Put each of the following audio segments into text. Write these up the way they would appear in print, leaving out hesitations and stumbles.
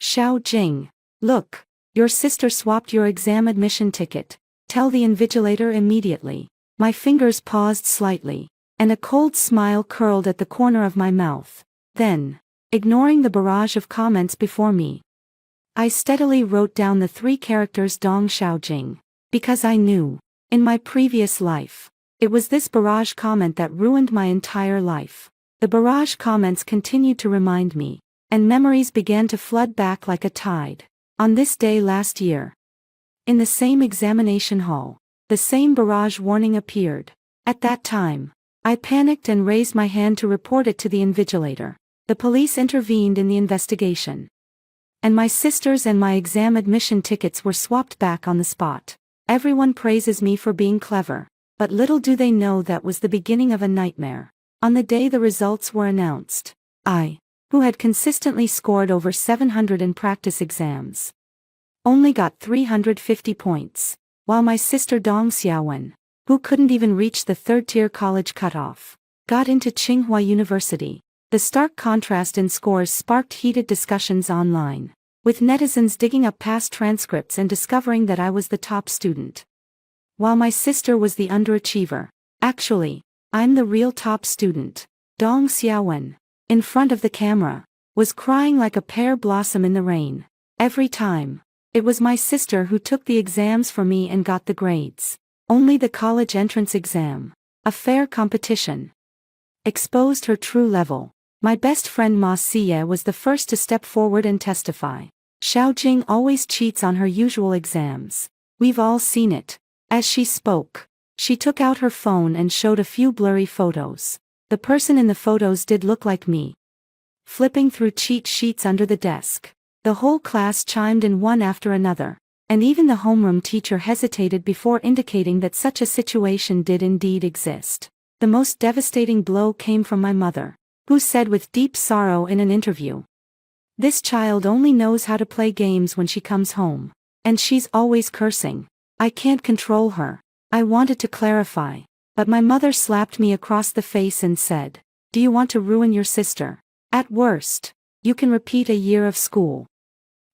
Xiao Jing. Look, your sister swapped your exam admission ticket. Tell the invigilator immediately. My fingers paused slightly, and a cold smile curled at the corner of my mouth. Then, ignoring the barrage of comments before me, I steadily wrote down the 3 characters Dong Xiaojing. Because I knew, in my previous life, it was this barrage comment that ruined my entire life. The barrage comments continued to remind me, and memories began to flood back like a tide. On this day last year, in the same examination hall, the same barrage warning appeared. At that time, I panicked and raised my hand to report it to the invigilator. The police intervened in the investigation, and my sister's and my exam admission tickets were swapped back on the spot. Everyone praises me for being clever, but little do they know that was the beginning of a nightmare. On the day the results were announced, I, who had consistently scored over 700 in practice exams, only got 350 points, while my sister Dong Xiaowen, who couldn't even reach the 3rd-tier college cutoff, got into Tsinghua University. The stark contrast in scores sparked heated discussions online, with netizens digging up past transcripts and discovering that I was the top student, while my sister was the underachiever. Actually, I'm the real top student. Dong Xiaowen, in front of the camera, was crying like a pear blossom in the rain. Every time, it was my sister who took the exams for me and got the grades. Only the college entrance exam, a fair competition, exposed her true level. My best friend Ma Xie was the first to step forward and testify. Xiaojing always cheats on her usual exams. We've all seen it. As she spoke, she took out her phone and showed a few blurry photos. The person in the photos did look like me. Flipping through cheat sheets under the desk, the whole class chimed in one after another, and even the homeroom teacher hesitated before indicating that such a situation did indeed exist. The most devastating blow came from my mother, who said with deep sorrow in an interview, "This child only knows how to play games when she comes home. And she's always cursing. I can't control her." I wanted to clarify, but my mother slapped me across the face and said, "Do you want to ruin your sister? At worst, you can repeat a year of school."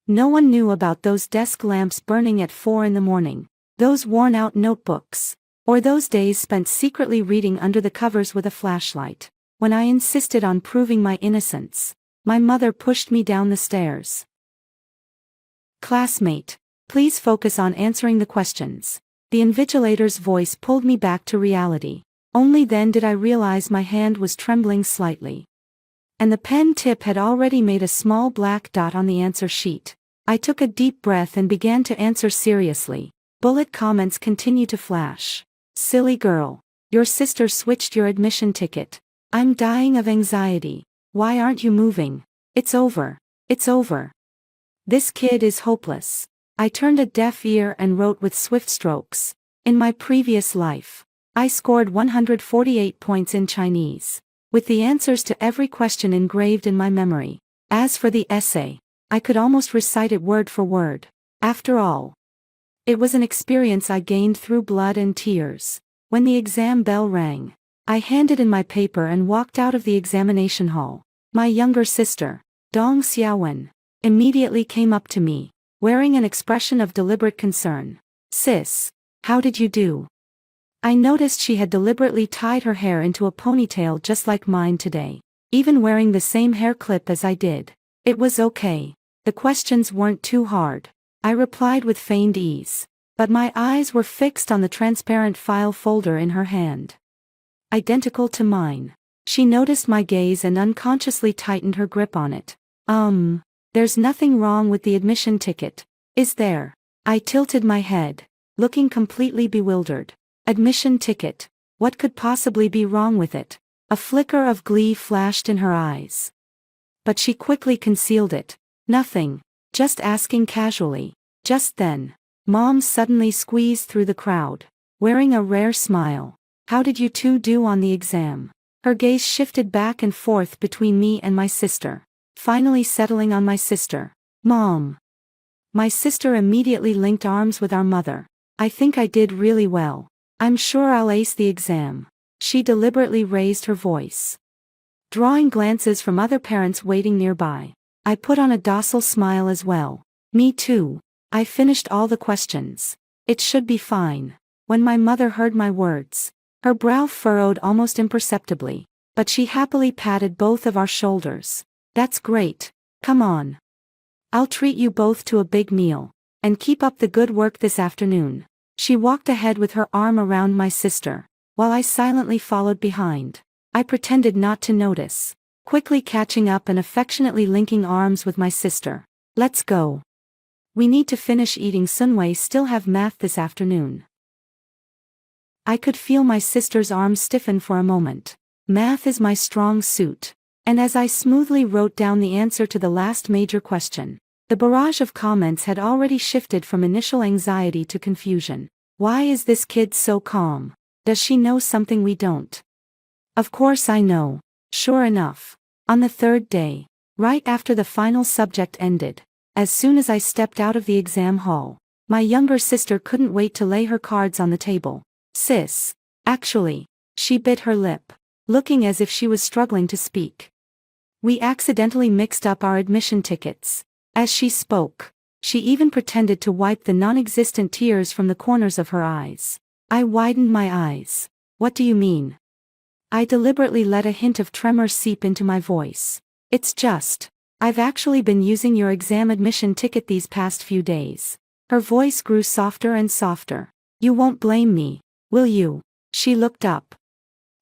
No one knew about those desk lamps burning at 4 in the morning, those worn-out notebooks, or those days spent secretly reading under the covers with a flashlight. When I insisted on proving my innocence, my mother pushed me down the stairs. "Classmate, please focus on answering the questions." The invigilator's voice pulled me back to reality. Only then did I realize my hand was trembling slightly, and the pen tip had already made a small black dot on the answer sheet. I took a deep breath and began to answer seriously. Bullet comments continued to flash. "Silly girl. Your sister switched your admission ticket. I'm dying of anxiety. Why aren't you moving? It's over. It's over. This kid is hopeless." I turned a deaf ear and wrote with swift strokes. In my previous life, I scored 148 points in Chinese, with the answers to every question engraved in my memory. As for the essay, I could almost recite it word for word. After all, it was an experience I gained through blood and tears. When the exam bell rang, I handed in my paper and walked out of the examination hall. My younger sister, Dong Xiaowen, immediately came up to me, wearing an expression of deliberate concern. "Sis, how did you do?" I noticed she had deliberately tied her hair into a ponytail just like mine today, even wearing the same hair clip as I did. "It was okay. The questions weren't too hard," I replied with feigned ease, but my eyes were fixed on the transparent file folder in her hand, identical to mine. She noticed my gaze and unconsciously tightened her grip on it. There's nothing wrong with the admission ticket, is there?" I tilted my head, looking completely bewildered. Admission ticket, what could possibly be wrong with it? A flicker of glee flashed in her eyes, but she quickly concealed it. "Nothing, just asking casually." Just then, Mom suddenly squeezed through the crowd, wearing a rare smile. "How did you two do on the exam?" Her gaze shifted back and forth between me and my sister, finally settling on my sister. "Mom." My sister immediately linked arms with our mother. "I think I did really well. I'm sure I'll ace the exam." She deliberately raised her voice, drawing glances from other parents waiting nearby. I put on a docile smile as well. Me too. I finished all the questions. It should be fine. When my mother heard my words, her brow furrowed almost imperceptibly, but she happily patted both of our shoulders. That's great. Come on. I'll treat you both to a big meal. And keep up the good work this afternoon. She walked ahead with her arm around my sister, while I silently followed behind. I pretended not to notice, quickly catching up and affectionately linking arms with my sister. Let's go. We need to finish eating. Sunway still have math this afternoon. I could feel my sister's arms stiffen for a moment. Math is my strong suit. And as I smoothly wrote down the answer to the last major question, the barrage of comments had already shifted from initial anxiety to confusion. Why is this kid so calm? Does she know something we don't? Of course I know. Sure enough. On the third day, right after the final subject ended, as soon as I stepped out of the exam hall, my younger sister couldn't wait to lay her cards on the table. Sis. Actually, she bit her lip, looking as if she was struggling to speak. We accidentally mixed up our admission tickets. As she spoke, she even pretended to wipe the non-existent tears from the corners of her eyes. I widened my eyes. What do you mean? I deliberately let a hint of tremor seep into my voice. It's just, I've actually been using your exam admission ticket these past few days. Her voice grew softer and softer. You won't blame me, will you? She looked up,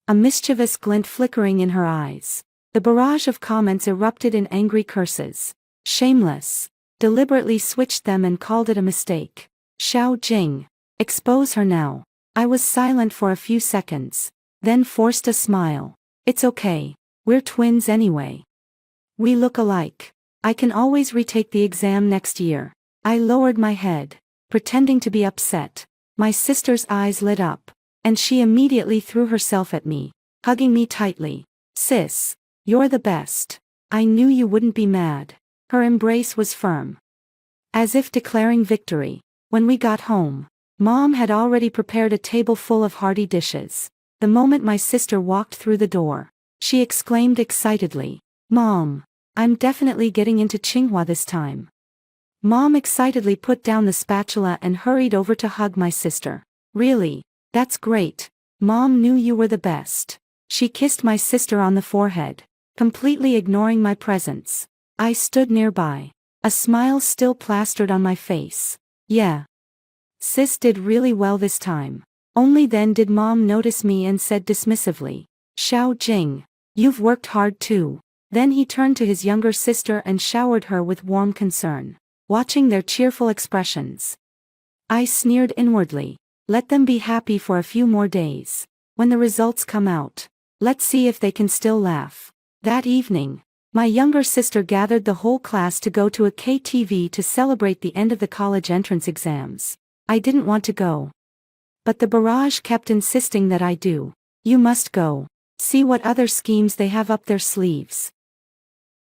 a mischievous glint flickering in her eyes. The barrage of comments erupted in angry curses. Shameless. Deliberately switched them and called it a mistake. Xiao Jing. Expose her now. I was silent for a few seconds, then forced a smile. It's okay. We're twins anyway. We look alike. I can always retake the exam next year. I lowered my head, pretending to be upset. My sister's eyes lit up, and she immediately threw herself at me, hugging me tightly. Sis, you're the best. I knew you wouldn't be mad. Her embrace was firm, as if declaring victory. When we got home, Mom had already prepared a table full of hearty dishes. The moment my sister walked through the door, she exclaimed excitedly, Mom, I'm definitely getting into Tsinghua this time. Mom excitedly put down the spatula and hurried over to hug my sister. Really? That's great. Mom knew you were the best. She kissed my sister on the forehead, completely ignoring my presence. I stood nearby, a smile still plastered on my face. Yeah. Sis did really well this time. Only then did Mom notice me and said dismissively, Xiao Jing, you've worked hard too. Then he turned to his younger sister and showered her with warm concern. Watching their cheerful expressions, I sneered inwardly. Let them be happy for a few more days. When the results come out, let's see if they can still laugh. That evening, my younger sister gathered the whole class to go to a KTV to celebrate the end of the college entrance exams. I didn't want to go, but the barrage kept insisting that I do. You must go. See what other schemes they have up their sleeves.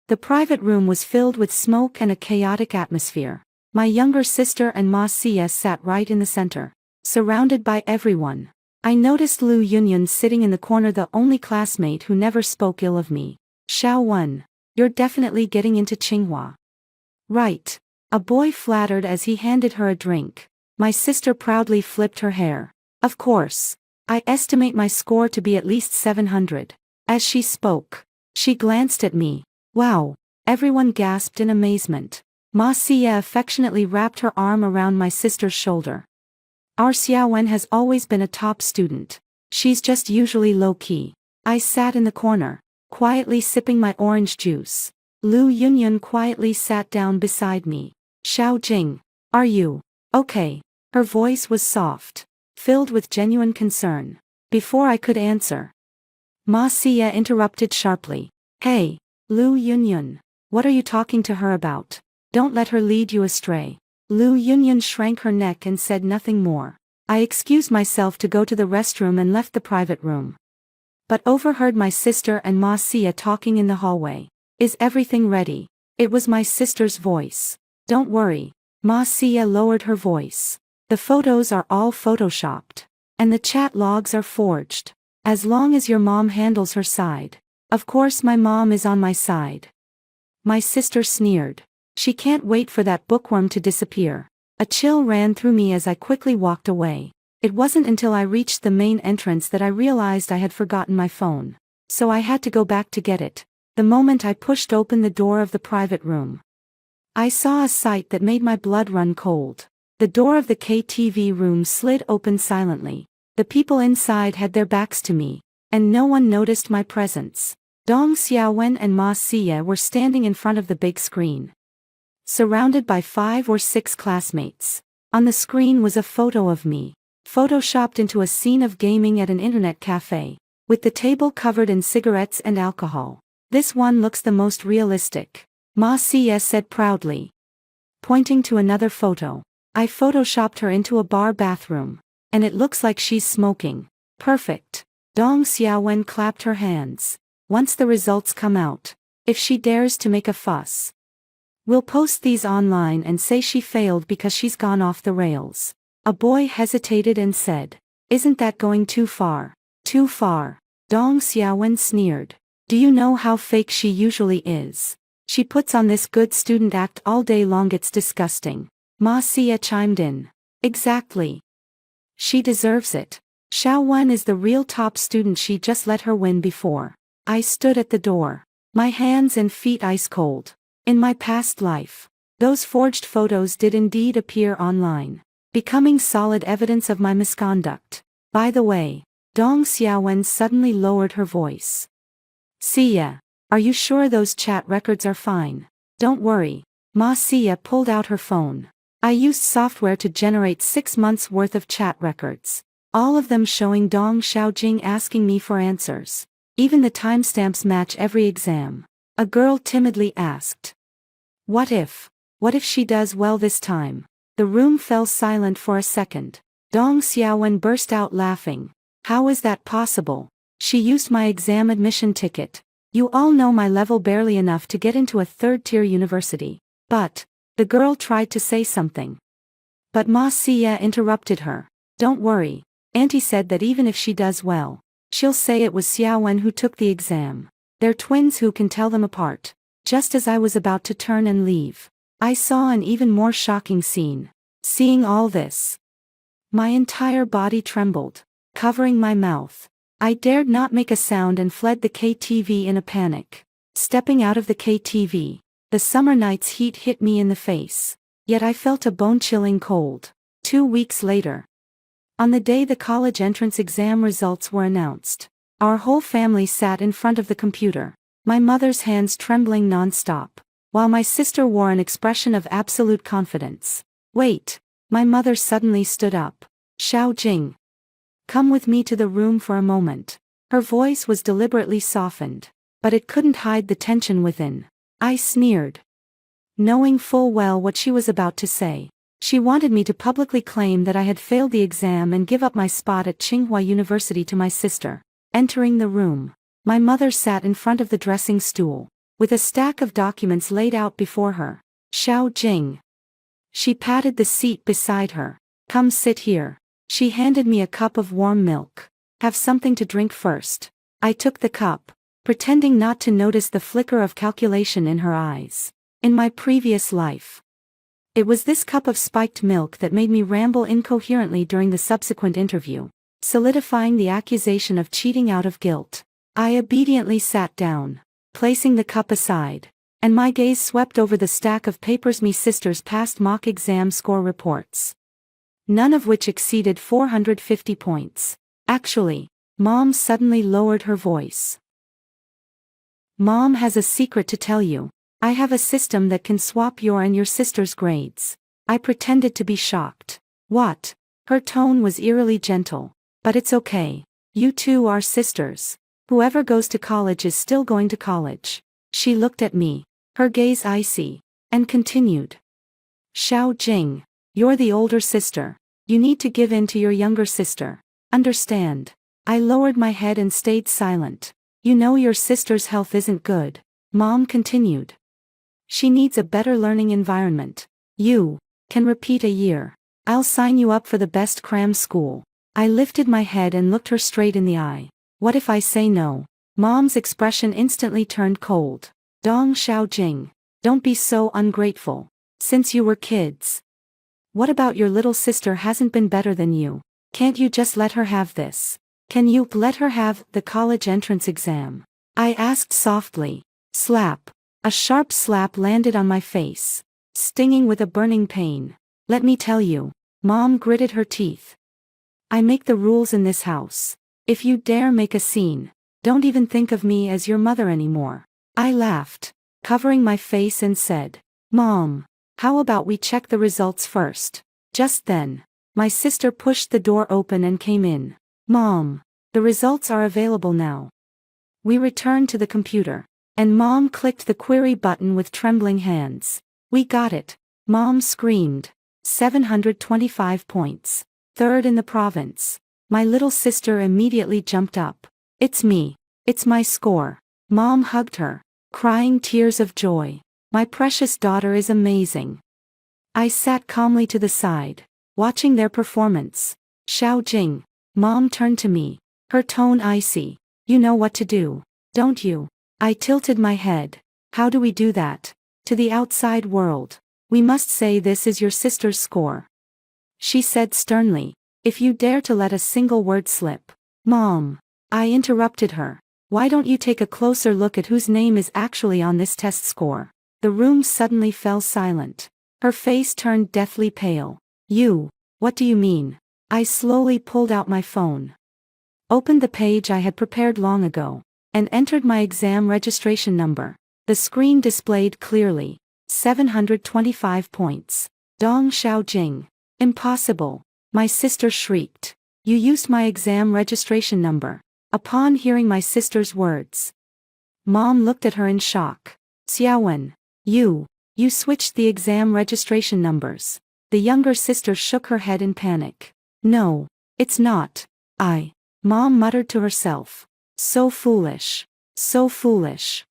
The private room was filled with smoke and a chaotic atmosphere. My younger sister and Ma Xia sat right in the center, surrounded by everyone. I noticed Lu Yunyun sitting in the corner, the only classmate who never spoke ill of me. Xiao Wen, you're definitely getting into Tsinghua. Right. A boy flattered as he handed her a drink. My sister proudly flipped her hair. Of course. I estimate my score to be at least 700. As she spoke, she glanced at me. Wow. Everyone gasped in amazement. Ma Xia affectionately wrapped her arm around my sister's shoulder. Our Xiaowen has always been a top student. She's just usually low-key. I sat in the corner, quietly sipping my orange juice. Lu Yunyun quietly sat down beside me. Xiao Jing, are you okay? Her voice was soft, filled with genuine concern. Before I could answer, Ma Xia interrupted sharply. Hey, Lu Yunyun, what are you talking to her about? Don't let her lead you astray. Lu Yunyun shrank her neck and said nothing more. I excused myself to go to the restroom and left the private room, but overheard my sister and Ma Xia talking in the hallway. Is everything ready? It was my sister's voice. Don't worry. Ma Xia lowered her voice. The photos are all photoshopped, and the chat logs are forged. As long as your mom handles her side. Of course my mom is on my side. My sister sneered. She can't wait for that bookworm to disappear. A chill ran through me as I quickly walked away. It wasn't until I reached the main entrance that I realized I had forgotten my phone. So I had to go back to get it. The moment I pushed open the door of the private room, I saw a sight that made my blood run cold. The door of the KTV room slid open silently. The people inside had their backs to me, and no one noticed my presence. Dong Xiaowen and Ma Xie were standing in front of the big screen, surrounded by 5 or 6 classmates. On the screen was a photo of me, photoshopped into a scene of gaming at an internet cafe, with the table covered in cigarettes and alcohol. This one looks the most realistic, Ma Xie said proudly, pointing to another photo. I photoshopped her into a bar bathroom, and it looks like she's smoking. Perfect. Dong Xiaowen clapped her hands. Once the results come out, if she dares to make a fuss, we'll post these online and say she failed because she's gone off the rails. A boy hesitated and said, "Isn't that going too far?" Too far. Dong Xiaowen sneered. Do you know how fake she usually is? She puts on this good student act all day long. It's disgusting. Ma Xie chimed in. Exactly. She deserves it. Xiao Wen is the real top student. She just let her win before. I stood at the door, my hands and feet ice cold. In my past life, those forged photos did indeed appear online, becoming solid evidence of my misconduct. By the way, Dong Xiaowen suddenly lowered her voice. Xie, are you sure those chat records are fine? Don't worry. Ma Xie pulled out her phone. I used software to generate 6 months worth of chat records, all of them showing Dong Xiaojing asking me for answers. Even the timestamps match every exam. A girl timidly asked. What if she does well this time? The room fell silent for a second. Dong Xiaowen burst out laughing. How is that possible? She used my exam admission ticket. You all know my level barely enough to get into a third-tier university. But, the girl tried to say something. But Ma Xie interrupted her. Don't worry. Auntie said that even if she does well, she'll say it was Xiaowen who took the exam. They're twins, who can tell them apart. Just as I was about to turn and leave, I saw an even more shocking scene. Seeing all this, my entire body trembled, covering my mouth. I dared not make a sound and fled the KTV in a panic. Stepping out of the KTV, the summer night's heat hit me in the face. Yet I felt a bone-chilling cold. 2 weeks later, on the day the college entrance exam results were announced, our whole family sat in front of the computer, my mother's hands trembling non-stop, while my sister wore an expression of absolute confidence. Wait, my mother suddenly stood up. Xiao Jing, come with me to the room for a moment. Her voice was deliberately softened, but it couldn't hide the tension within. I sneered, knowing full well what she was about to say. She wanted me to publicly claim that I had failed the exam and give up my spot at Tsinghua University to my sister. Entering the room, my mother sat in front of the dressing stool, with a stack of documents laid out before her. Xiao Jing. She patted the seat beside her. Come sit here. She handed me a cup of warm milk. Have something to drink first. I took the cup, pretending not to notice the flicker of calculation in her eyes. In my previous life, it was this cup of spiked milk that made me ramble incoherently during the subsequent interview, solidifying the accusation of cheating out of guilt. I obediently sat down, placing the cup aside, and my gaze swept over the stack of papers, me sister's past mock exam score reports, none of which exceeded 450 points. Actually, Mom suddenly lowered her voice. Mom has a secret to tell you. I have a system that can swap your and your sister's grades. I pretended to be shocked. What? Her tone was eerily gentle. But it's okay. You two are sisters. Whoever goes to college is still going to college. She looked at me, her gaze icy, and continued. Xiao Jing, you're the older sister. You need to give in to your younger sister. Understand? I lowered my head and stayed silent. You know your sister's health isn't good, Mom continued. She needs a better learning environment. You can repeat a year. I'll sign you up for the best cram school. I lifted my head and looked her straight in the eye. What if I say no? Mom's expression instantly turned cold. Dong Xiaojing. Don't be so ungrateful. Since you were kids. What about your little sister hasn't been better than you? Can't you just let her have this? Can you let her have the college entrance exam? I asked softly. Slap. A sharp slap landed on my face, stinging with a burning pain. Let me tell you. Mom gritted her teeth. I make the rules in this house. If you dare make a scene, don't even think of me as your mother anymore. I laughed, covering my face and said, Mom, how about we check the results first? Just then, my sister pushed the door open and came in. Mom, the results are available now. We returned to the computer, and Mom clicked the query button with trembling hands. We got it, Mom screamed. 725 points. Third in the province. My little sister immediately jumped up. It's me. It's my score. Mom hugged her, crying tears of joy. My precious daughter is amazing. I sat calmly to the side, watching their performance. Xiaojing. Mom turned to me, her tone icy. You know what to do, don't you? I tilted my head. How do we do that? To the outside world. We must say this is your sister's score. She said sternly. If you dare to let a single word slip. Mom. I interrupted her. Why don't you take a closer look at whose name is actually on this test score? The room suddenly fell silent. Her face turned deathly pale. You. What do you mean? I slowly pulled out my phone. Opened the page I had prepared long ago, and entered my exam registration number. The screen displayed clearly. 725 points. Dong Xiaojing. Impossible. My sister shrieked. You used my exam registration number. Upon hearing my sister's words, Mom looked at her in shock. Xiaowen. You switched the exam registration numbers. The younger sister shook her head in panic. No, it's not. Mom muttered to herself. So foolish. So foolish.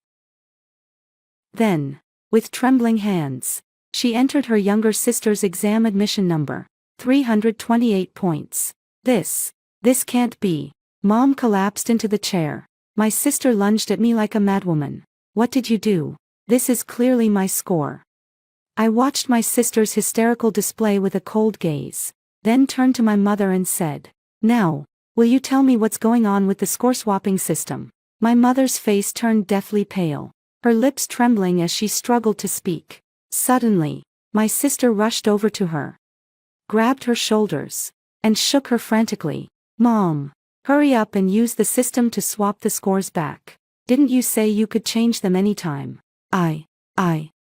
Then, with trembling hands, she entered her younger sister's exam admission number. 328 points. This can't be. Mom collapsed into the chair. My sister lunged at me like a madwoman. What did you do? This is clearly my score. I watched my sister's hysterical display with a cold gaze, then turned to my mother and said, Now, will you tell me what's going on with the score-swapping system? My mother's face turned deathly pale, her lips trembling as she struggled to speak. Suddenly, my sister rushed over to her, grabbed her shoulders, and shook her frantically. Mom, hurry up and use the system to swap the scores back. Didn't you say you could change them anytime?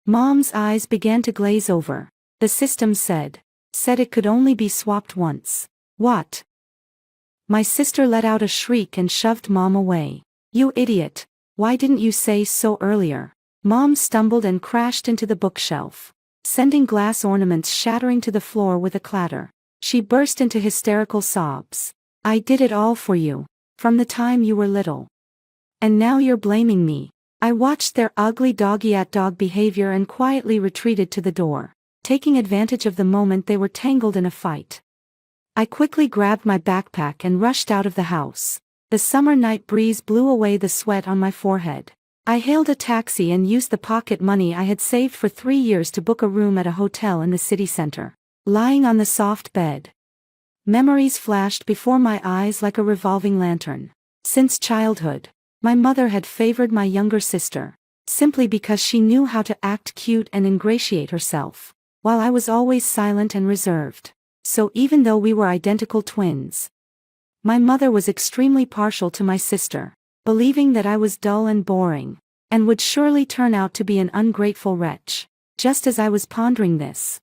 Mom's eyes began to glaze over. The system said it could only be swapped once. What? My sister let out a shriek and shoved Mom away. You idiot. Why didn't you say so earlier? Mom stumbled and crashed into the bookshelf, sending glass ornaments shattering to the floor with a clatter. She burst into hysterical sobs. I did it all for you, from the time you were little. And now you're blaming me. I watched their ugly dog-eat-dog behavior and quietly retreated to the door, taking advantage of the moment they were tangled in a fight. I quickly grabbed my backpack and rushed out of the house. The summer night breeze blew away the sweat on my forehead. I hailed a taxi and used the pocket money I had saved for 3 years to book a room at a hotel in the city center. Lying on the soft bed, memories flashed before my eyes like a revolving lantern. Since childhood, my mother had favored my younger sister, simply because she knew how to act cute and ingratiate herself, while I was always silent and reserved. So even though we were identical twins, my mother was extremely partial to my sister, believing that I was dull and boring, and would surely turn out to be an ungrateful wretch. Just as I was pondering this,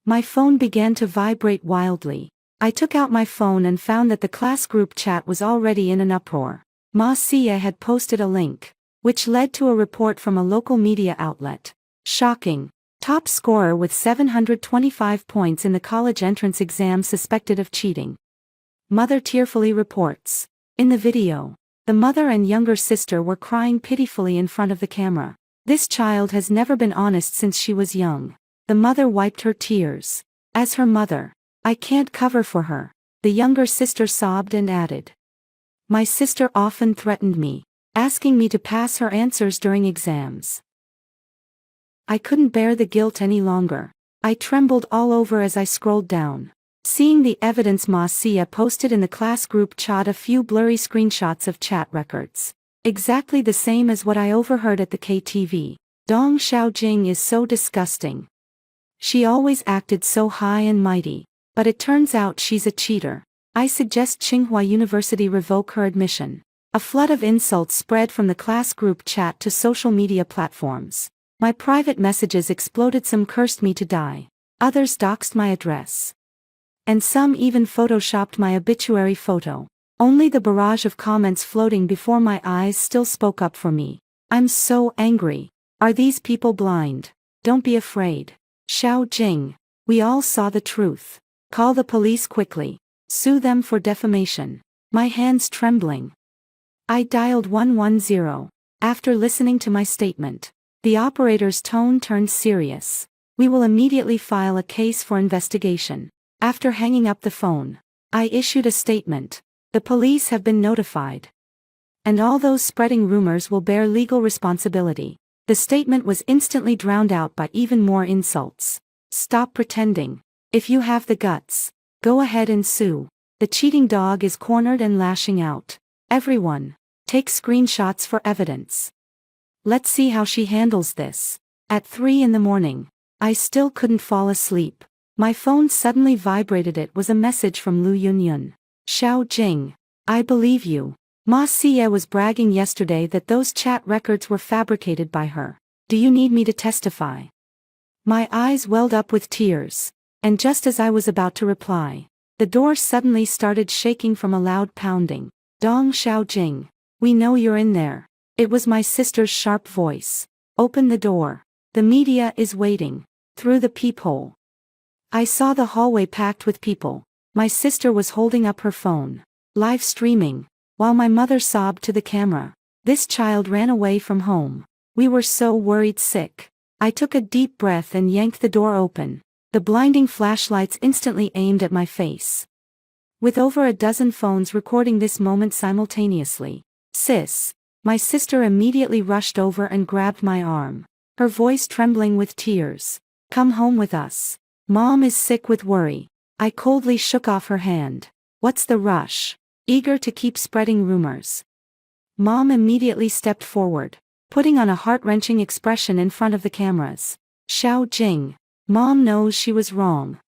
my phone began to vibrate wildly. I took out my phone and found that the class group chat was already in an uproar. Ma Xie had posted a link, which led to a report from a local media outlet. Shocking. Top scorer with 725 points in the college entrance exam suspected of cheating. Mother tearfully reports. In the video, the mother and younger sister were crying pitifully in front of the camera. This child has never been honest since she was young. The mother wiped her tears. As her mother, I can't cover for her. The younger sister sobbed and added. My sister often threatened me. asking me to pass her answers during exams. I couldn't bear the guilt any longer. I trembled all over as I scrolled down. Seeing the evidence Marcia posted in the class group chat, a few blurry screenshots of chat records. Exactly the same as what I overheard at the KTV. Dong Xiaojing is so disgusting. She always acted so high and mighty. But it turns out she's a cheater. I suggest Tsinghua University revoke her admission. A flood of insults spread from the class group chat to social media platforms. My private messages exploded. Some cursed me to die. Others doxed my address. And some even photoshopped my obituary photo. Only the barrage of comments floating before my eyes still spoke up for me. I'm so angry. Are these people blind? Don't be afraid. Xiao Jing. We all saw the truth. Call the police quickly. Sue them for defamation. My hands trembling. I dialed 110. After listening to my statement, the operator's tone turned serious. We will immediately file a case for investigation. After hanging up the phone, I issued a statement. The police have been notified. And all those spreading rumors will bear legal responsibility. The statement was instantly drowned out by even more insults. Stop pretending. If you have the guts, go ahead and sue. The cheating dog is cornered and lashing out. Everyone, take screenshots for evidence. Let's see how she handles this. At 3 in the morning, I still couldn't fall asleep. My phone suddenly vibrated. It was a message from Lu Yunyun. Xiao Jing, I believe you. Ma Xie was bragging yesterday that those chat records were fabricated by her. Do you need me to testify? My eyes welled up with tears. And just as I was about to reply, the door suddenly started shaking from a loud pounding. Dong Xiaojing, we know you're in there. It was my sister's sharp voice. Open the door. The media is waiting. Through the peephole, I saw the hallway packed with people. My sister was holding up her phone, live streaming, while my mother sobbed to the camera. This child ran away from home. We were so worried sick. I took a deep breath and yanked the door open. The blinding flashlights instantly aimed at my face. With over a dozen phones recording this moment simultaneously. Sis. My sister immediately rushed over and grabbed my arm. Her voice trembling with tears. Come home with us. Mom is sick with worry. I coldly shook off her hand. What's the rush? Eager to keep spreading rumors. Mom immediately stepped forward, putting on a heart-wrenching expression in front of the cameras. Xiao Jing. Mom knows she was wrong.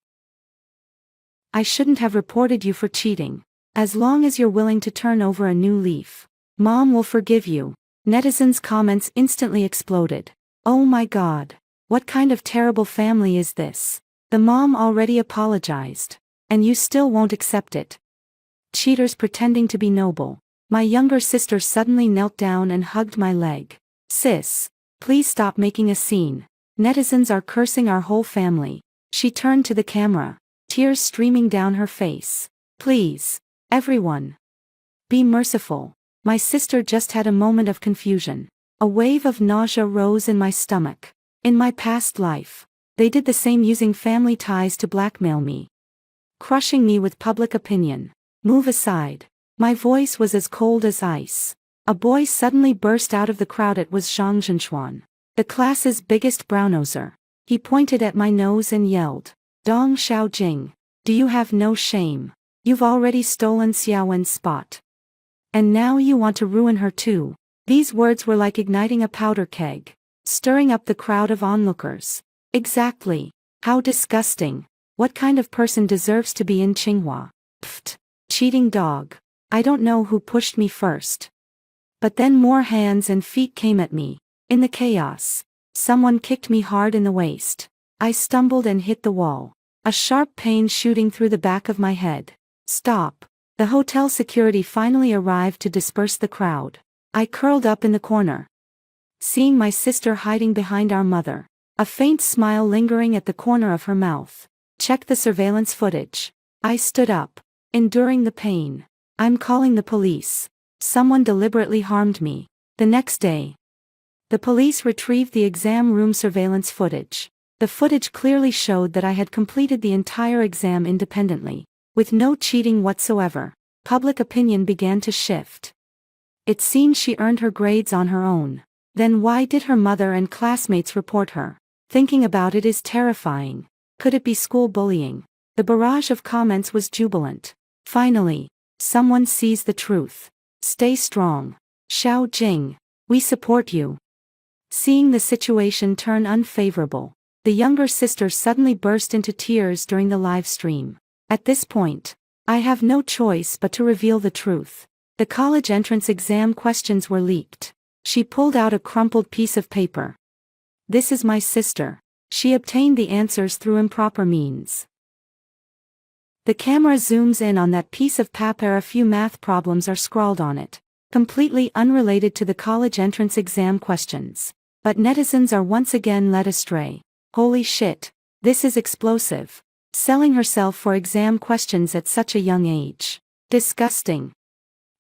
I shouldn't have reported you for cheating. As long as you're willing to turn over a new leaf, Mom will forgive you. Netizens' comments instantly exploded. Oh my God. What kind of terrible family is this? The mom already apologized. And you still won't accept it. Cheaters pretending to be noble. My younger sister suddenly knelt down and hugged my leg. Sis, please stop making a scene. Netizens are cursing our whole family. She turned to the camera, tears streaming down her face. Please, everyone, be merciful. My sister just had a moment of confusion. A wave of nausea rose in my stomach. In my past life, they did the same using family ties to blackmail me. Crushing me with public opinion. Move aside. My voice was as cold as ice. A boy suddenly burst out of the crowd. It was Zhang Zhenchuan, the class's biggest brownnoser. He pointed at my nose and yelled, Dong Xiaojing, do you have no shame? You've already stolen Xiaowen's spot. And now you want to ruin her too. These words were like igniting a powder keg, stirring up the crowd of onlookers. Exactly. How disgusting. What kind of person deserves to be in Tsinghua? Pfft. Cheating dog. I don't know who pushed me first. But then more hands and feet came at me. In the chaos, someone kicked me hard in the waist. I stumbled and hit the wall. A sharp pain shooting through the back of my head. Stop. The hotel security finally arrived to disperse the crowd. I curled up in the corner, seeing my sister hiding behind our mother. A faint smile lingering at the corner of her mouth. Check the surveillance footage. I stood up, enduring the pain. I'm calling the police. Someone deliberately harmed me. The next day, the police retrieved the exam room surveillance footage. The footage clearly showed that I had completed the entire exam independently, with no cheating whatsoever. Public opinion began to shift. It seems she earned her grades on her own. Then why did her mother and classmates report her? Thinking about it is terrifying. Could it be school bullying? The barrage of comments was jubilant. Finally, someone sees the truth. Stay strong. Xiao Jing. We support you. Seeing the situation turn unfavorable, the younger sister suddenly burst into tears during the live stream. At this point, I have no choice but to reveal the truth. The college entrance exam questions were leaked. She pulled out a crumpled piece of paper. This is my sister. She obtained the answers through improper means. The camera zooms in on that piece of paper. A few math problems are scrawled on it, completely unrelated to the college entrance exam questions. But netizens are once again led astray. Holy shit, this is explosive. Selling herself for exam questions at such a young age. Disgusting.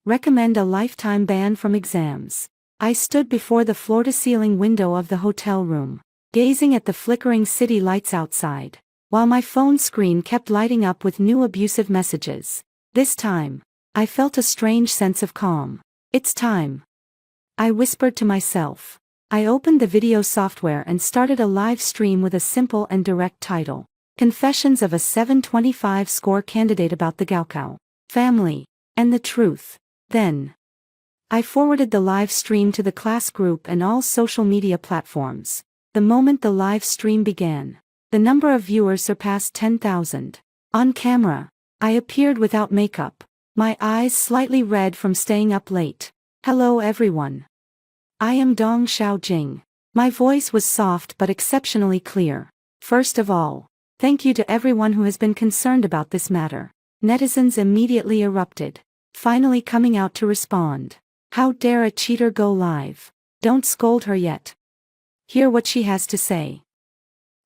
Recommend a lifetime ban from exams. I stood before the floor-to-ceiling window of the hotel room, gazing at the flickering city lights outside, while my phone screen kept lighting up with new abusive messages. This time, I felt a strange sense of calm. It's time. I whispered to myself. I opened the video software and started a live stream with a simple and direct title. Confessions of a 725 score candidate about the Gaokao family, and the truth. Then, I forwarded the live stream to the class group and all social media platforms. The moment the live stream began, the number of viewers surpassed 10,000. On camera, I appeared without makeup, my eyes slightly red from staying up late. Hello everyone. I am Dong Xiaojing. My voice was soft but exceptionally clear. First of all, thank you to everyone who has been concerned about this matter. Netizens immediately erupted, finally coming out to respond. How dare a cheater go live? Don't scold her yet. Hear what she has to say.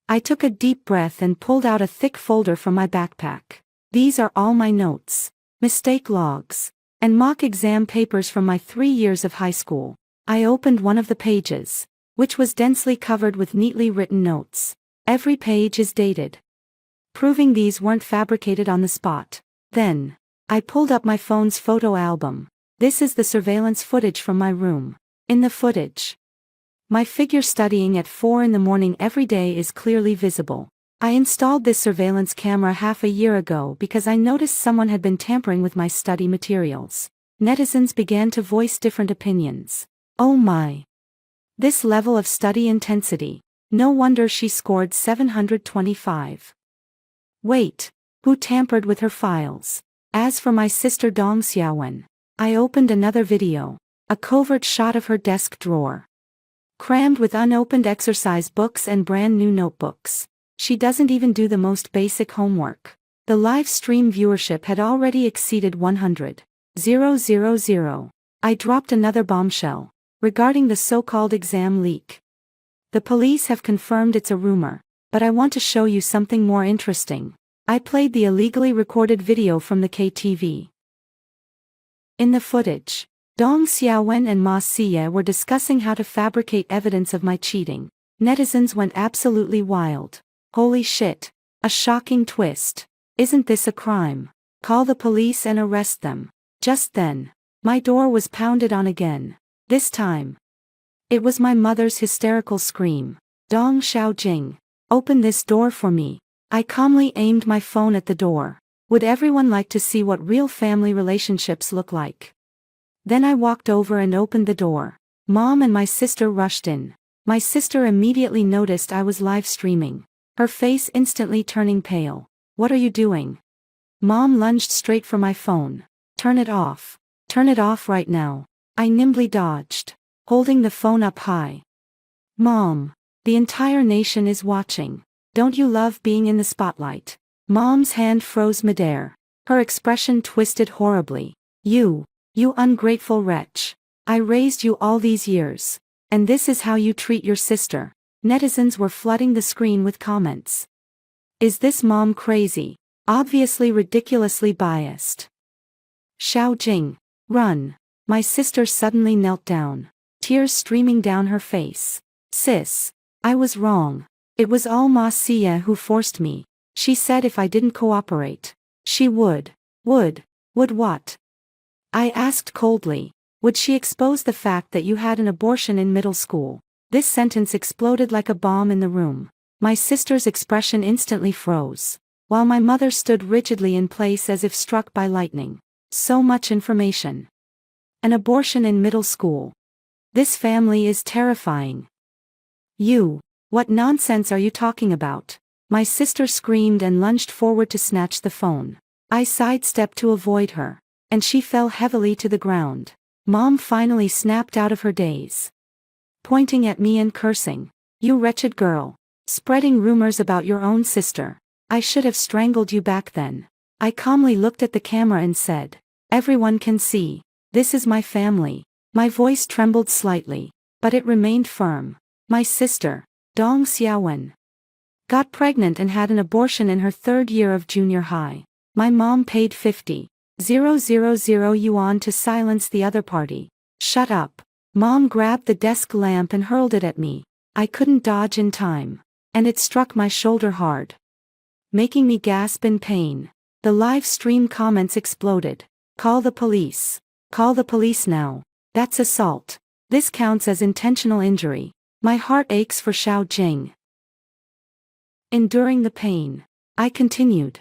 I took a deep breath and pulled out a thick folder from my backpack. These are all my notes, mistake logs, and mock exam papers from my 3 years of high school. I opened one of the pages, which was densely covered with neatly written notes. Every page is dated, proving these weren't fabricated on the spot. Then, I pulled up my phone's photo album. This is the surveillance footage from my room. In the footage, my figure studying at 4 in the morning every day is clearly visible. I installed this surveillance camera half a year ago because I noticed someone had been tampering with my study materials. Netizens began to voice different opinions. Oh my! This level of study intensity. No wonder she scored 725. Wait, who tampered with her files? As for my sister Dong Xiaowen, I opened another video, a covert shot of her desk drawer, crammed with unopened exercise books and brand new notebooks. She doesn't even do the most basic homework. The live stream viewership had already exceeded 100,000. I dropped another bombshell regarding the so-called exam leak. The police have confirmed it's a rumor, but I want to show you something more interesting. I played the illegally recorded video from the KTV. In the footage, Dong Xiaowen and Ma Siye were discussing how to fabricate evidence of my cheating. Netizens went absolutely wild. Holy shit, a shocking twist. Isn't this a crime? Call the police and arrest them. Just then, my door was pounded on again. This time, it was my mother's hysterical scream. Dong Xiaojing, open this door for me. I calmly aimed my phone at the door. Would everyone like to see what real family relationships look like? Then I walked over and opened the door. Mom and my sister rushed in. My sister immediately noticed I was live streaming, her face instantly turning pale. What are you doing? Mom lunged straight for my phone. Turn it off. Turn it off right now. I nimbly dodged, holding the phone up high. Mom, the entire nation is watching. Don't you love being in the spotlight? Mom's hand froze midair. Her expression twisted horribly. You ungrateful wretch. I raised you all these years. And this is how you treat your sister. Netizens were flooding the screen with comments. Is this mom crazy? Obviously ridiculously biased. Xiaojing, run. My sister suddenly knelt down, tears streaming down her face. Sis, I was wrong. It was all Ma Siye who forced me. She said if I didn't cooperate, she would what? I asked coldly. Would she expose the fact that you had an abortion in middle school? This sentence exploded like a bomb in the room. My sister's expression instantly froze, while my mother stood rigidly in place as if struck by lightning. So much information. An abortion in middle school. This family is terrifying. What nonsense are you talking about? My sister screamed and lunged forward to snatch the phone. I sidestepped to avoid her, and she fell heavily to the ground. Mom finally snapped out of her daze, pointing at me and cursing. You wretched girl. Spreading rumors about your own sister. I should have strangled you back then. I calmly looked at the camera and said, everyone can see. This is my family. My voice trembled slightly, but it remained firm. My sister, Dong Xiaowen, got pregnant and had an abortion in her 3rd year of junior high. My mom paid 50,000 yuan to silence the other party. Shut up. Mom grabbed the desk lamp and hurled it at me. I couldn't dodge in time, and it struck my shoulder hard, making me gasp in pain. The live stream comments exploded. Call the police. Call the police now. That's assault. This counts as intentional injury. My heart aches for Xiao Jing. Enduring the pain, I continued.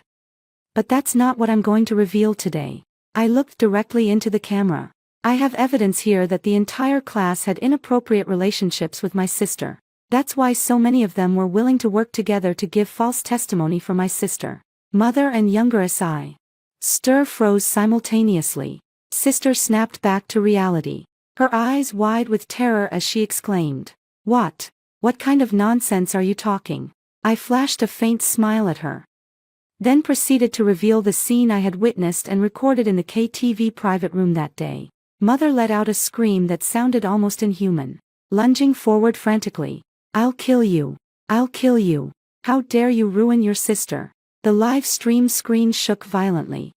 But that's not what I'm going to reveal today. I looked directly into the camera. I have evidence here that the entire class had inappropriate relationships with my sister. That's why so many of them were willing to work together to give false testimony for my sister. Mother and younger SI. Stir froze simultaneously. Sister snapped back to reality, her eyes wide with terror as she exclaimed, What kind of nonsense are you talking? I flashed a faint smile at her, then proceeded to reveal the scene I had witnessed and recorded in the KTV private room that day. Mother let out a scream that sounded almost inhuman, lunging forward frantically. I'll kill you. I'll kill you. How dare you ruin your sister? The live stream screen shook violently,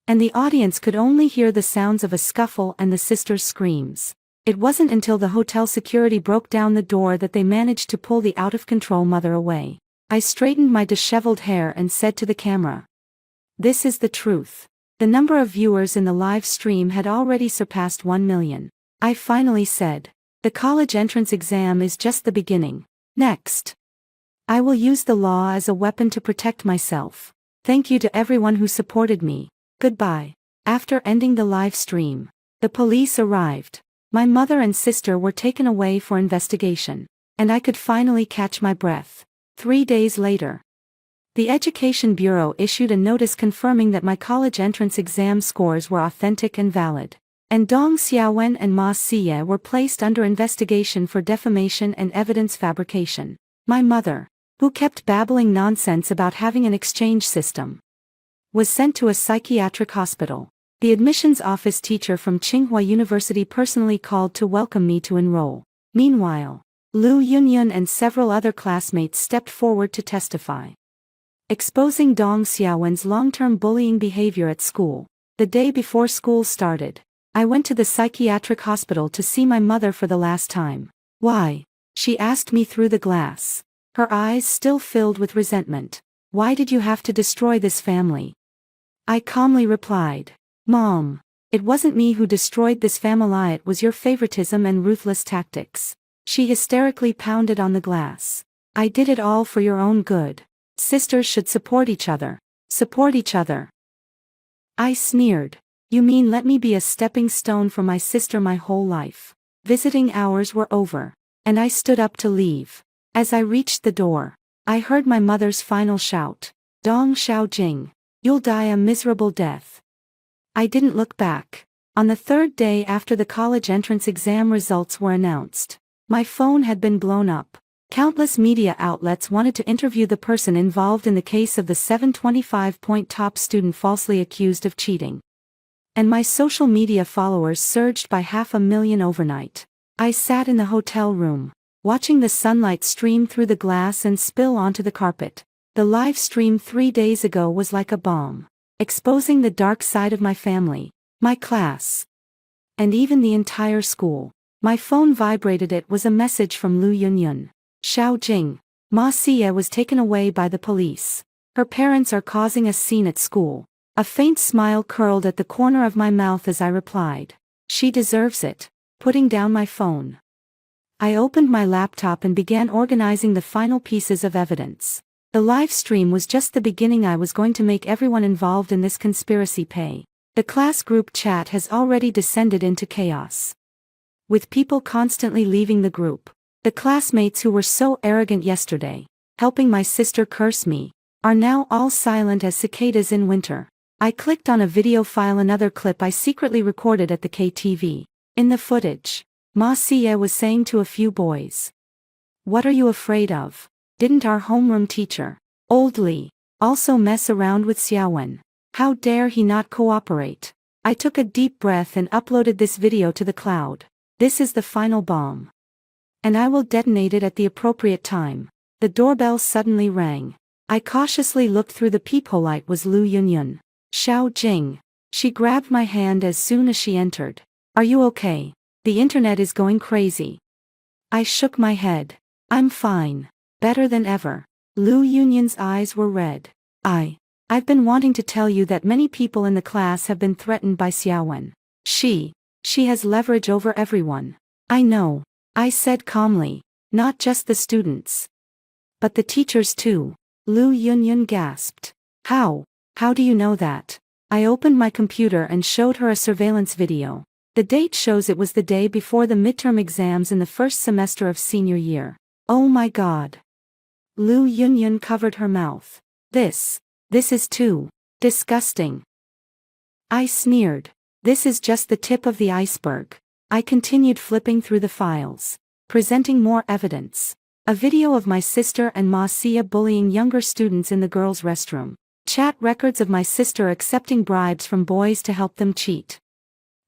and the audience could only hear the sounds of a scuffle and the sister's screams. It wasn't until the hotel security broke down the door that they managed to pull the out-of-control mother away. I straightened my disheveled hair and said to the camera, this is the truth. The number of viewers in the live stream had already surpassed 1 million. I finally said, the college entrance exam is just the beginning. Next, I will use the law as a weapon to protect myself. Thank you to everyone who supported me. Goodbye. After ending the live stream, the police arrived. My mother and sister were taken away for investigation, and I could finally catch my breath. 3 days later, the Education Bureau issued a notice confirming that my college entrance exam scores were authentic and valid, and Dong Xiaowen and Ma Siye were placed under investigation for defamation and evidence fabrication. My mother, who kept babbling nonsense about having an exchange system, was sent to a psychiatric hospital. The admissions office teacher from Tsinghua University personally called to welcome me to enroll. Meanwhile, Lu Yunyun and several other classmates stepped forward to testify, exposing Dong Xiaowen's long-term bullying behavior at school. The day before school started, I went to the psychiatric hospital to see my mother for the last time. Why? She asked me through the glass, her eyes still filled with resentment. Why did you have to destroy this family? I calmly replied, Mom, it wasn't me who destroyed this family, it was your favoritism and ruthless tactics. She hysterically pounded on the glass. I did it all for your own good. Sisters should support each other. Support each other. I sneered. You mean let me be a stepping stone for my sister my whole life? Visiting hours were over, and I stood up to leave. As I reached the door, I heard my mother's final shout. Dong Xiaojing, you'll die a miserable death. I didn't look back. On the 3rd day after the college entrance exam results were announced, my phone had been blown up. Countless media outlets wanted to interview the person involved in the case of the 725-point top student falsely accused of cheating, and my social media followers surged by 500,000 overnight. I sat in the hotel room, watching the sunlight stream through the glass and spill onto the carpet. The live stream 3 days ago was like a bomb, exposing the dark side of my family, my class, and even the entire school. My phone vibrated. It was a message from Lu Yunyun. Xiao Jing, Ma Siye was taken away by the police. Her parents are causing a scene at school. A faint smile curled at the corner of my mouth as I replied, She deserves it. Putting down my phone, I opened my laptop and began organizing the final pieces of evidence. The live stream was just the beginning. I was going to make everyone involved in this conspiracy pay. The class group chat has already descended into chaos, with people constantly leaving the group. The classmates who were so arrogant yesterday, helping my sister curse me, are now all silent as cicadas in winter. I clicked on a video file, another clip I secretly recorded at the KTV. In the footage, Ma Xie was saying to a few boys, "What are you afraid of? Didn't our homeroom teacher, Old Li, also mess around with Xiaowen? How dare he not cooperate?" I took a deep breath and uploaded this video to the cloud. This is the final bomb, and I will detonate it at the appropriate time. The doorbell suddenly rang. I cautiously looked through the peephole. It was Lu Yunyun. "Xiao Jing." She grabbed my hand as soon as she entered. "Are you okay? The internet is going crazy." I shook my head. "I'm fine. Better than ever." Lu Yunyun's eyes were red. I've been wanting to tell you that many people in the class have been threatened by Xiaowen. She has leverage over everyone." "I know," I said calmly. "Not just the students, but the teachers too." Lu Yunyun gasped. How do you know that?" I opened my computer and showed her a surveillance video. The date shows it was the day before the midterm exams in the first semester of senior year. "Oh my God." Lu Yunyun covered her mouth. This is too disgusting." I sneered. "This is just the tip of the iceberg." I continued flipping through the files, presenting more evidence. A video of my sister and Ma Xie bullying younger students in the girls' restroom. Chat records of my sister accepting bribes from boys to help them cheat.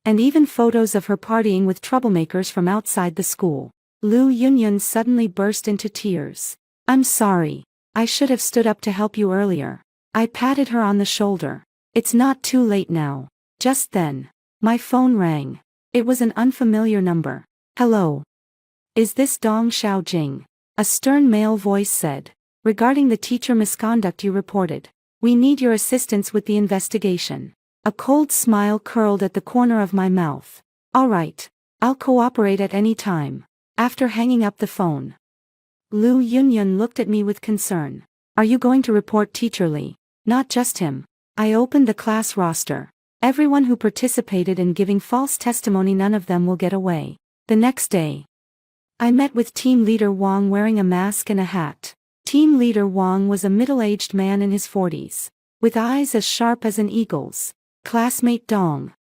And even photos of her partying with troublemakers from outside the school. Lu Yunyun suddenly burst into tears. "I'm sorry. I should have stood up to help you earlier." I patted her on the shoulder. "It's not too late now." Just then, my phone rang. It was an unfamiliar number. "Hello. Is this Dong Xiaojing?" A stern male voice said. "Regarding the teacher misconduct you reported, we need your assistance with the investigation." A cold smile curled at the corner of my mouth. "All right. I'll cooperate at any time." After hanging up the phone, Lu Yunyun looked at me with concern. "Are you going to report Teacher Li?" "Not just him." I opened the class roster. "Everyone who participated in giving false testimony, none of them will get away." The next day, I met with Team Leader Wang wearing a mask and a hat. Team Leader Wang was a middle-aged man in his 40s, with eyes as sharp as an eagle's. "Classmate Dong,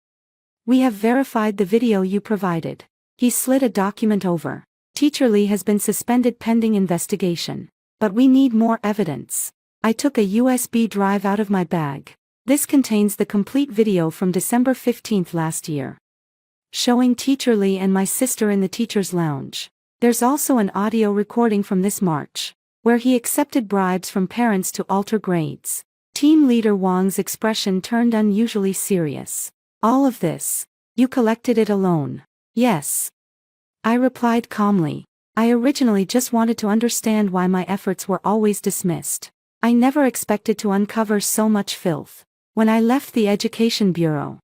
we have verified the video you provided." He slid a document over. "Teacher Li has been suspended pending investigation. But we need more evidence." I took a USB drive out of my bag. This contains the complete video from December 15 last year, showing Teacher Li and my sister in the teacher's lounge. There's also an audio recording from this March, where he accepted bribes from parents to alter grades. Team Leader Wang's expression turned unusually serious. "All of this, you collected it alone?" "Yes," I replied calmly. "I originally just wanted to understand why my efforts were always dismissed. I never expected to uncover so much filth." When I left the Education Bureau,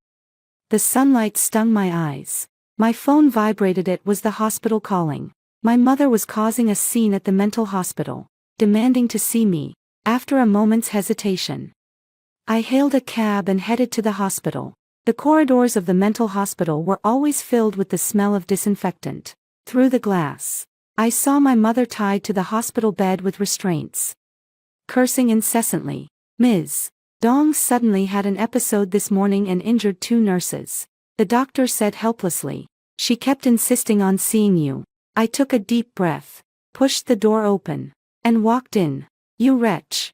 the sunlight stung my eyes. My phone vibrated. It was the hospital calling. My mother was causing a scene at the mental hospital, demanding to see me. After a moment's hesitation, I hailed a cab and headed to the hospital. The corridors of the mental hospital were always filled with the smell of disinfectant. Through the glass, I saw my mother tied to the hospital bed with restraints, cursing incessantly. "Ms. Dong suddenly had an episode this morning and injured 2 nurses. The doctor said helplessly. She kept insisting on seeing you." I took a deep breath, pushed the door open, and walked in. "You wretch."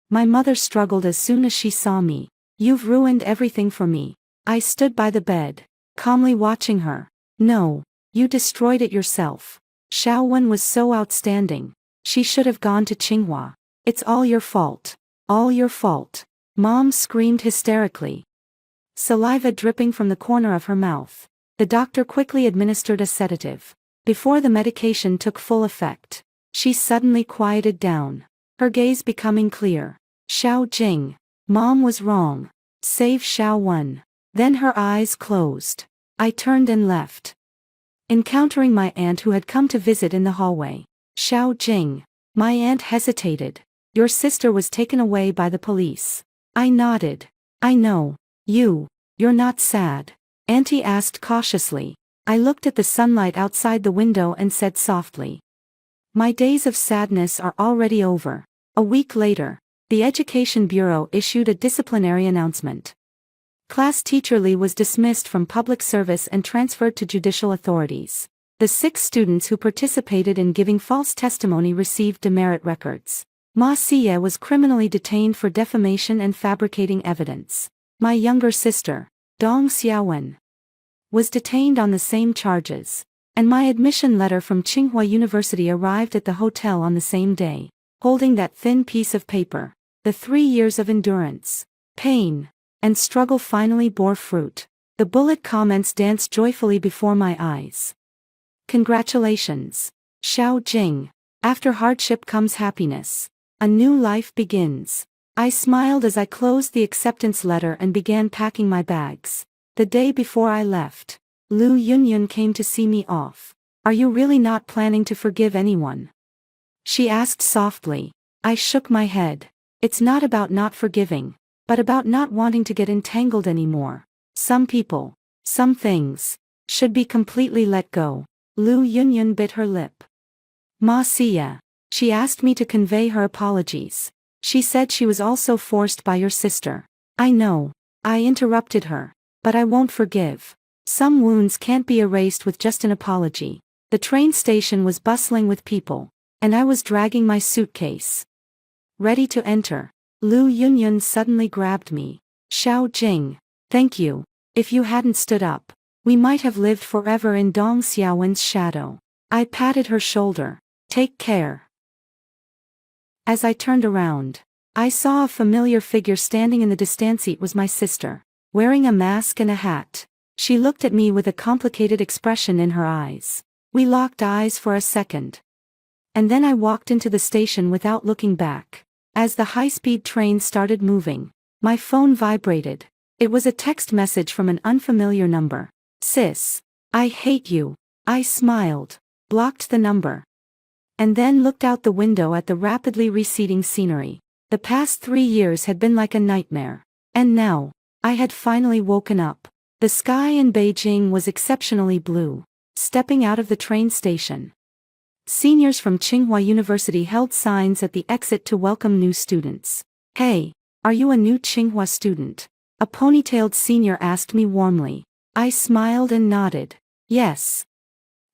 My mother struggled as soon as she saw me. "You've ruined everything for me." I stood by the bed, calmly watching her. "No, you destroyed it yourself. Xiaowen was so outstanding. She should have gone to Tsinghua. It's all your fault. All your fault." Mom screamed hysterically, saliva dripping from the corner of her mouth. The doctor quickly administered a sedative. Before the medication took full effect, she suddenly quieted down, her gaze becoming clear. "Xiao Jing, Mom was wrong. Save Xiaowen." Then her eyes closed. I turned and left, encountering my aunt who had come to visit in the hallway. Xiao Jing. My aunt hesitated. Your sister was taken away by the police. I nodded. I know. You're not sad? Auntie asked cautiously. I looked at the sunlight outside the window and said softly. My days of sadness are already over. A week later, the Education Bureau issued a disciplinary announcement. Class teacher Li was dismissed from public service and transferred to judicial authorities. The 6 students who participated in giving false testimony received demerit records. Ma Siye was criminally detained for defamation and fabricating evidence. My younger sister, Dong Xiaowen, was detained on the same charges, and my admission letter from Tsinghua University arrived at the hotel on the same day, holding that thin piece of paper. The 3 years of endurance, pain, and struggle finally bore fruit. The bullet comments danced joyfully before my eyes. Congratulations, Xiao Jing. After hardship comes happiness. A new life begins. I smiled as I closed the acceptance letter and began packing my bags. The day before I left, Lu Yunyun came to see me off. Are you really not planning to forgive anyone? She asked softly. I shook my head. It's not about not forgiving, but about not wanting to get entangled anymore. Some people, some things, should be completely let go. Lu Yunyun bit her lip. Ma Siya. She asked me to convey her apologies. She said she was also forced by your sister. I know. I interrupted her. But I won't forgive. Some wounds can't be erased with just an apology. The train station was bustling with people, and I was dragging my suitcase. Ready to enter. Lu Yunyun suddenly grabbed me. Xiao Jing. Thank you. If you hadn't stood up, we might have lived forever in Dong Xiaowen's shadow. I patted her shoulder. Take care. As I turned around, I saw a familiar figure standing in the distance. It was my sister, wearing a mask and a hat. She looked at me with a complicated expression in her eyes. We locked eyes for a second. And then I walked into the station without looking back. As the high-speed train started moving, my phone vibrated. It was a text message from an unfamiliar number. Sis, I hate you. I smiled, blocked the number, and then looked out the window at the rapidly receding scenery. The past 3 years had been like a nightmare. And now, I had finally woken up. The sky in Beijing was exceptionally blue. Stepping out of the train station, seniors from Tsinghua University held signs at the exit to welcome new students. Hey, are you a new Tsinghua student? A ponytailed senior asked me warmly. I smiled and nodded. Yes.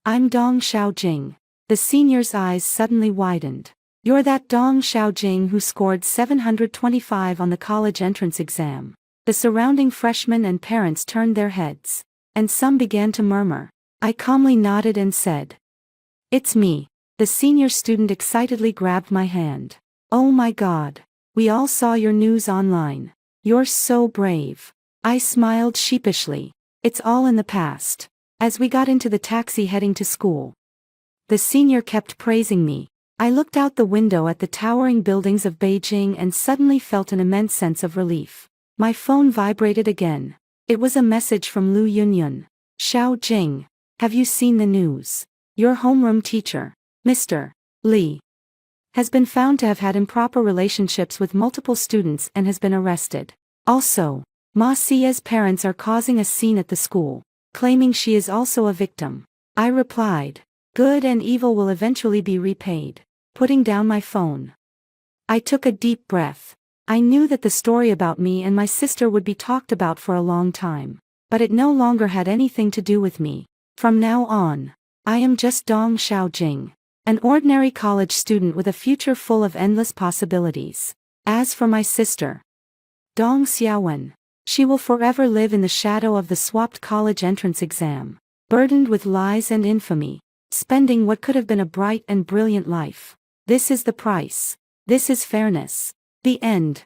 I'm Dong Xiaojing. The senior's eyes suddenly widened. You're that Dong Xiaojing who scored 725 on the college entrance exam. The surrounding freshmen and parents turned their heads, and some began to murmur. I calmly nodded and said, It's me. The senior student excitedly grabbed my hand. Oh my God. We all saw your news online. You're so brave. I smiled sheepishly. It's all in the past. As we got into the taxi heading to school, the senior kept praising me. I looked out the window at the towering buildings of Beijing and suddenly felt an immense sense of relief. My phone vibrated again. It was a message from Lu Yunyun. Xiao Jing, have you seen the news? Your homeroom teacher, Mr. Li, has been found to have had improper relationships with multiple students and has been arrested. Also, Ma Sia's parents are causing a scene at the school, claiming she is also a victim. I replied, good and evil will eventually be repaid. Putting down my phone, I took a deep breath. I knew that the story about me and my sister would be talked about for a long time, but it no longer had anything to do with me. From now on, I am just Dong Xiaojing, an ordinary college student with a future full of endless possibilities. As for my sister, Dong Xiaowen, she will forever live in the shadow of the swapped college entrance exam, burdened with lies and infamy, spending what could have been a bright and brilliant life. This is the price. This is fairness. The end.